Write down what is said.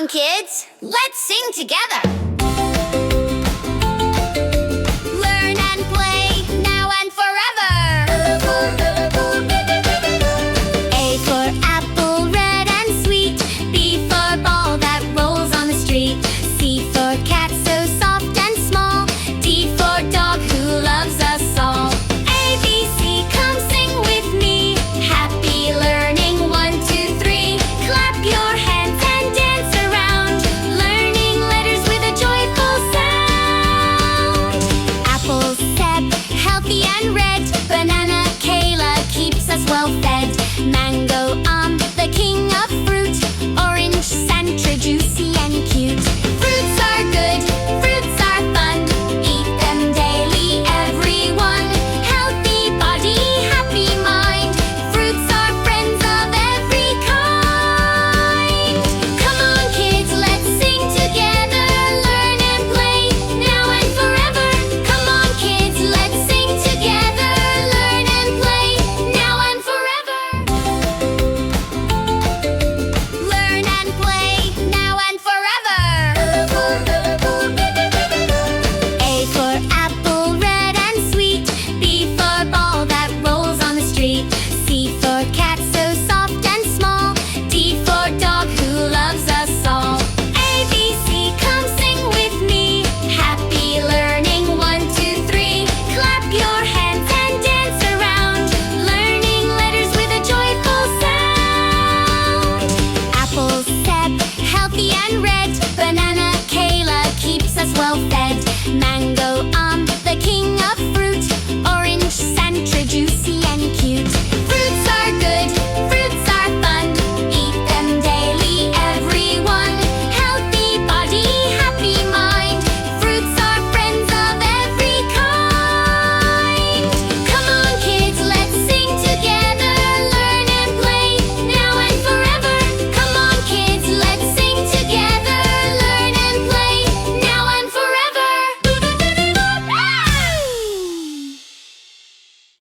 on, kids, let's sing together. Learn and play now and forever. A for apple, red and sweet. B for ball that rolls on the street. C for cat, so soft and small. D for dog who loves us all. ABC, come sing with me. Happy learning, 1, 2, 3. Clap your hands and dance around. Learning letters with a joyful sound. Apple, Seb, healthy and red. Banana, Kayla, keeps us well fed. Mango, the king of fruit. Orange, Santa, juicy and cute. Fruits are good, fruits are fun. Eat them daily, everyone. Healthy body, happy mind. Fruits are friends of every kind. Come on, kids, let's sing together. Learn and play now and forever. Come on, kids, let's sing together. Learn and play now and forever. Learn and play now and forever. A for apple, red and sweet. B for ball that rolls on the street. C for cat, so soft and small. D for dog who loves us all. ABC, come sing with me. Happy learning, 1, 2, 3. Clap your hands and dance around. Learning letters with a joyful sound. Apple, Seb, healthy and red.